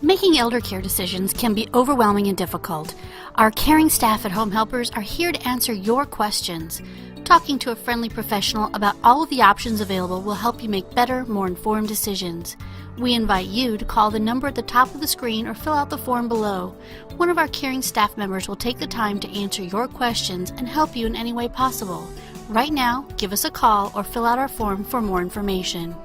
Making elder care decisions can be overwhelming and difficult. Our caring staff at Home Helpers are here to answer your questions. Talking to a friendly professional about all of the options available will help you make better, more informed decisions. We invite you to call the number at the top of the screen or fill out the form below. One of our caring staff members will take the time to answer your questions and help you in any way possible. Right now, give us a call or fill out our form for more information.